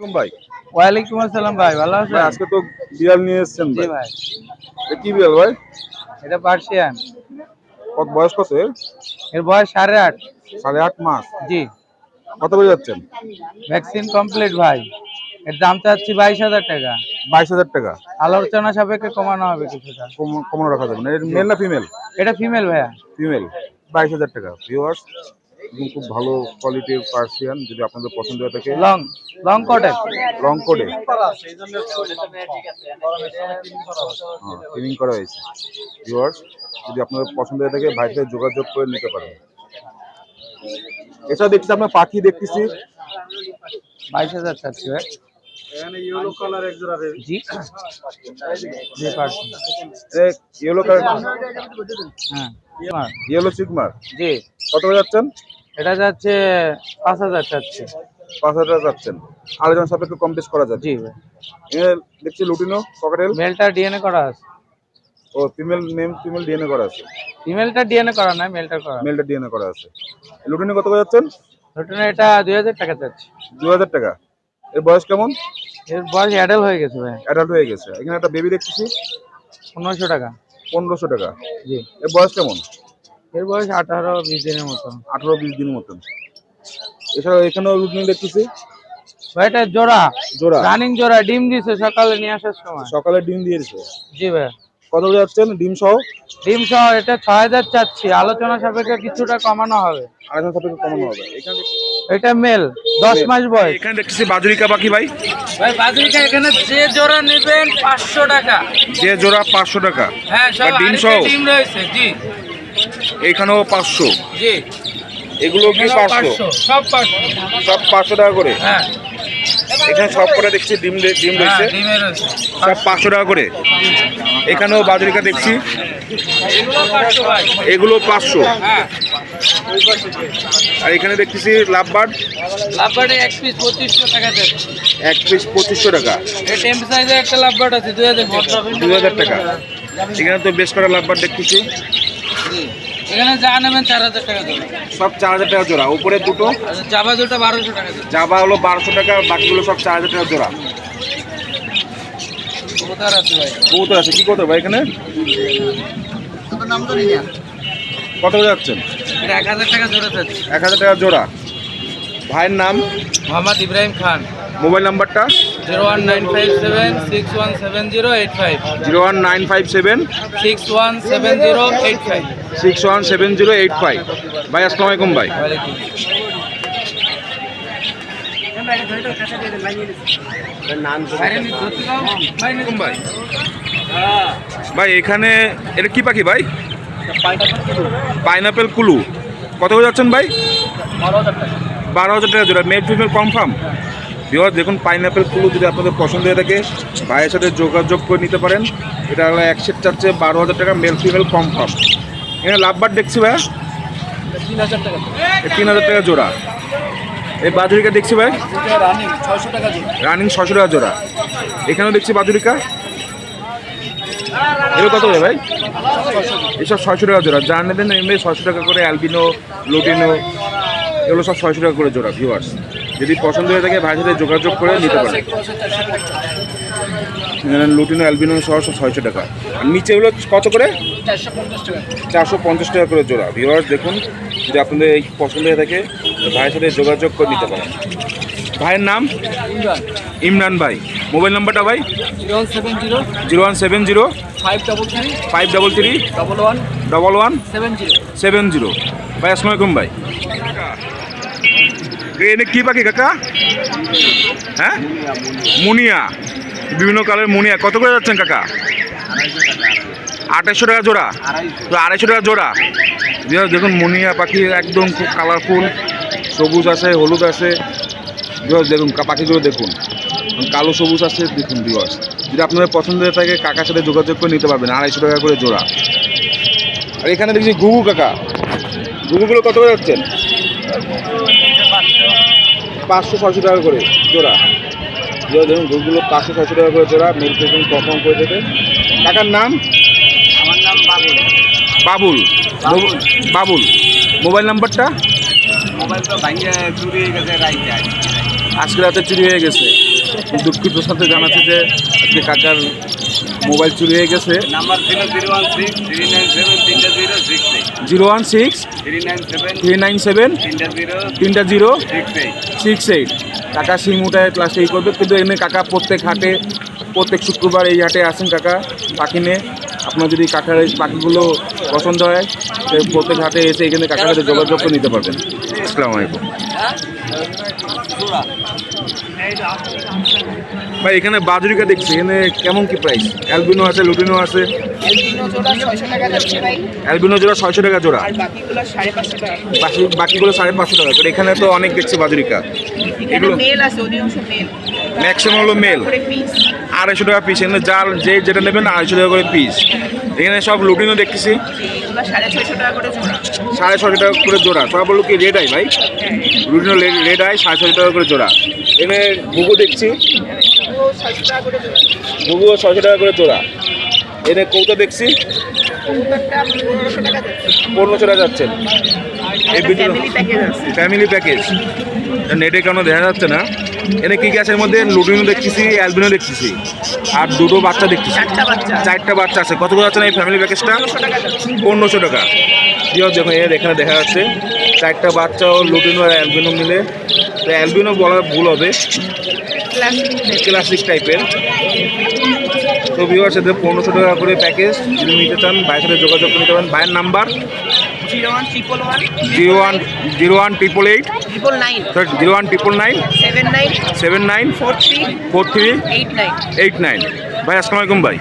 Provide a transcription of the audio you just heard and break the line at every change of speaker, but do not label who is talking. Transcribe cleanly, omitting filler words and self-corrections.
ভাই
ওয়ালাইকুম আসসালাম ভাই, ভালো আছেন?
আজকে তো বিড়াল নিয়ে এসেছেন
জি
ভাই।
ভাই,
কি বিড়াল ভাই?
এটা পার্সিয়ান।
কত বয়স কত এর?
এর বয়স 8.5।
8.5 মাস।
জি,
কত করে যাচ্ছেন?
ভ্যাকসিন কমপ্লিট ভাই। এর দাম চাচ্ছি 22,000 টাকা।
22,000 টাকা।
আলোচনা সাপেক্ষে কমানো হবে কিছুটা।
কমানো রাখা যাবে না। এর
জি।
মেল না ফিমেল?
এটা ফিমেল ভাইয়া।
ফিমেল। 22,000 টাকা। ভিউয়ার্স, খুব ভালো কোয়ালিটির পার্সিয়ান, যদি আপনাদের পছন্দ হয়ে থাকে।
লং লং কোটের।
লং কোডে ট্রেনিং করা হয়েছে। ভিউয়ার্স, যদি আপনাদের পছন্দ হয়ে থাকে ভাইয়ের সাথে যোগাযোগ করে নিতে পারেন। এছাড়া দেখছি আপনার পাখি দেখতেছি।
22,000 চাচ্ছি ভাই।
এখানে ইয়েলো কালার এক জোড়া রে।
জি জি পার্সিয়ান।
Yellow colour.
হ্যাঁ
ইয়েলো সিগমার।
জি,
কত করে যাচ্ছেন?
এটা যাচ্ছে 5,000 চাচ্ছি।
5,000 যাচ্ছেন। আলোচনা সাপেক্ষে কম বেশ করা যাবে।
জি ভাই,
এখানে দেখছি লুটিনো ককাটেল।
মেলটা ডিএনএ করা আছে।
ও ফিমেল ফিমেল ডিএনএ করা আছে।
ফিমেলটা ডিএনএ করা নাই, মেলটা করা।
মেলটা ডিএনএ করা আছে। লুটিনো কত করে যাচ্ছেন?
নতুন এটা 2,000 টাকা চাচ্ছি।
2,000 টাকা। এর বয়স কেমন?
এর বয়স অ্যাডাল্ট হয়ে গেছে ভাই।
অ্যাডাল্ট হয়ে গেছে। এখানে একটা বেবি দেখতেছি।
1500 টাকা।
1,500 টাকা।
জি,
এর বয়স কেমন?
এর বয়স 18-20 দিনের মতো।
18-20 দিন মতন। এছাড়া এখানেও লুটিনো দেখতেছি।
ভাই এটা জোড়া,
জোড়া।
রানিং জোড়া, ডিম দিছে সকালে নিয়ে আসার সময়।
সকালে ডিম দিয়ে দিছে।
জি ভাই,
কত করে যাচ্ছেন ডিম সহ?
ডিম সহ এটা 6,000 চাচ্ছি, আলোচনা সাপেক্ষে কিছুটা কমানো হবে।
আলোচনা সাপেক্ষে কমানো হবে। এখানে
এটা মেল, 10 মাস বয়স।
এখানে দেখতেছি বাজুরিকা পাখি ভাই।
ভাই বাজরিকা এখানে যে জোড়া নেবেন 500 টাকা।
যে জোড়া 500 টাকা।
হ্যাঁ সব
ডিম
আড়াইটা
সহ?
ডিম রয়েছে। জি
এখানেও 500।
জি,
এগুলো কি 500?
সব 500।
সব 500 টাকা করে।
হ্যাঁ
এখানে সব কটা দেখছি ডিম ডিম
হ্যাঁ,
রয়েছে।
ডিমে রয়েছে।
সব 500 টাকা করে। এখানেও বাজরিকা দেখছি।
এগুলো 500 ভাই।
এগুলো 500।
হ্যাঁ,
আর এখানে দেখতেছি লাভবার্ড।
লাভবার্ডে এক পিস 2500 টাকা যাচ্ছে।
এক পিস 2500 টাকা।
এই টেম্প সাইজের একটা লাভবার্ড আছে 2000
2000 টাকা। এখানে তো বেশ কটা লাভবার্ড দেখতেছি।
জি, এখানে যা নেবেন 4000 টাকা দেবেন।
সব 4000 টাকা জোড়া। উপরে দুটো
জাবা দুটো 1200 টাকা দেবেন।
জাবা হলো 1200 টাকা, বাকিগুলো সব 4000 টাকা জোড়া।
কবুতর আছে ভাই।
কবুতর আছে। কি কবুতর ভাই এখানে?
তোর নাম জানি না।
কত করে যাচ্ছেন?
এটা 1000 টাকা জোড়া যাচ্ছে।
1000 টাকা জোড়া। ভাইয়ের নাম?
মোহাম্মদ ইব্রাহিম খান।
মোবাইল নাম্বারটা?
01957 617085
01957
617085।
617085। ভাই আসসালামু আলাইকুম ভাই।
ওয়ালাইকুম
আসসালাম ভাই। ভাই এখানে এটা কি পাখি ভাই? পাইনাপেল কুলু। কত করে যাচ্ছেন ভাই? 12,000 টাকা জোড়া। Male female confirm. ভিউয়ার দেখুন, পাইনাপেল কুলু যদি আপনাদের পছন্দ হয়ে থাকে ভাইয়ের সাথে যোগাযোগ করে নিতে পারেন। এটা হলো এক সেট চাচ্ছে 12,000 টাকা, মেল ফিমেল কনফার্ম। এখানে লাভবার্ড দেখছি ভাই
3000 টাকা।
3,000 টাকা জোড়া। এই বাজুরিকা দেখছি ভাই
রানিং 600 টাকা জোড়া।
রানিং 600 টাকা জোড়া। এখানেও দেখছি বাজুরিকা। এগুলো কত করে ভাই? এসব 600 টাকা জোড়া। যা নেবেন এমনি 600 টাকা করে। অ্যালবিনো, লুটিনো এগুলো সব 600 টাকা করে জোড়া। ভিউয়ার্স, যদি পছন্দ হয়ে থাকে ভাইয়ের সাথে যোগাযোগ করে নিতে পারেন। লুটিনো, অ্যালবিনো সহ সব 600 টাকা। আর নিচে এগুলো কত করে?
450 টাকা।
450 টাকা করে জোড়া। ভিউয়ার্স দেখুন, যদি আপনাদের এই পছন্দ হয়ে থাকে ভাইয়ের সাথে যোগাযোগ করে নিতে পারেন। ভাইয়ের নাম? ইমরান ভাই। মোবাইল নাম্বারটা ভাই?
070
0170
533
533
11
11
70।
70। ভাই আসসালামু আলাইকুম ভাই। এনে কি পাখি কাকা? হ্যাঁ, মুনিয়া। বিভিন্ন কালারের মুনিয়া। কত করে যাচ্ছেন কাকা? 2800 টাকা জোড়া। তো 250 টাকা জোড়া। দেখুন মুনিয়া পাখি একদম খুব কালারফুল, সবুজ আছে, হলুদ আছে। দেখুন পাখিগুলো দেখুন, কালো সবুজ আছে। দেখুন ভিউয়ার্স, যদি আপনাদের পছন্দ হয়ে থাকে কাকার সাথে যোগাযোগ করে নিতে পারবেন। 250 টাকা করে জোড়া। আর এখানে দেখছি ঘুঘু কাকা। ঘুঘুগুলো কত করে যাচ্ছেন? 500-600 টাকা করে জোড়া। দেখুন ঘুঘুগুলো 500-600 টাকা করে জোড়া। মেল ফিমেল কনফার্ম করে দেবে। কাকার নাম?
আমার নাম বাবুল।
বাবুল। বাবুল। মোবাইল নাম্বারটা?
মোবাইল তো ভাঙিয়ে চুরি হয়ে গেছে।
আজকে রাতে চুরি হয়ে গেছে। দুঃখিত সাথে জানাচ্ছি যে আজকে কাকার মোবাইল চুরি হয়ে গেছে।
নাম্বার ছিল 016 397
397
397
397 কাকা সিম উঠায় ক্লাসে ই করবে, কিন্তু এমনি কাকা প্রত্যেক হাটে প্রত্যেক শুক্রবার এই হাটে আসেন কাকা পাখি নিয়ে। আপনার যদি কাকার এই পাখিগুলো পছন্দ হয় তো প্রত্যেক হাটে এসে এখানে কাকার সাথে যোগাযোগ করে নিতে পারবেন। আসসালামু আলাইকুম ভাই। এখানে বাজুরিকা দেখছি, এখানে কেমন কি প্রাইস? অ্যালবিনো আছে, লুটিনো আছে।
অ্যালবিনো জোড়া 600 টাকা যাচ্ছে ভাই,
অ্যালবিনো জোড়া 600 টাকা জোড়া,
আর বাকিগুলো 550 টাকা।
বাকিগুলো 550 টাকা করে। এখানে তো অনেক দেখছি বাজুরিকা,
এখানে
এগুলো
মেল আছে, অধিকাংশ মেল,
ম্যাক্সিমাম হলো মেল।
করে পিস
250 টাকা পিস। এখানে যার যেটা নেবেন 250 টাকা করে পিস। এখানে সব লুটিনো দেখতেছি
এগুলো 650 টাকা করে জোড়া।
650 টাকা করে জোড়া। সব হলো কি রেড আই ভাই, লুটিনো রেড আই 650 টাকা করে জোড়া। এখানে ঘুঘু দেখছি,
ও 600 টাকা করে জোড়া।
ঘুঘুও 600 টাকা করে জোড়া। এখানে কৌটা দেখছি
কবুতরটা 1500 টাকা যাচ্ছে।
1500 টাকা যাচ্ছেন। এই ভিডিও
ফ্যামিলি প্যাকেজ আছে।
ফ্যামিলি প্যাকেজ নেটে কেন দেখা যাচ্ছে না। এখানে কি কি আছে? এর মধ্যে লুটিনো দেখতেছি, অ্যালবিনো দেখতেছি, আর দুটো বাচ্চা দেখতেছি।
4টা বাচ্চা,
4টা বাচ্চা আছে। কত করে আছে না এই ফ্যামিলি প্যাকেজটা?
1500 টাকা যাচ্ছে।
1500 টাকা। প্রিয় দেখুন এখানে দেখা যাচ্ছে 4টা বাচ্চা ও লুটিনো আর অ্যালবিনো মিলে। তো অ্যালবিনো বলা ভুল হবে, ক্লাসিক টাইপের। তো ভিউয়ার সাথে 1500 টাকা করে প্যাকেজ যদি নিতে চান ভাইয়ের সাথে যোগাযোগ করে নিতে পারেন। ভাইয়ের নাম্বার
01111
0188
999
0199
79
79
43
43
89।
89। ভাই আসসালামু আলাইকুম ভাই।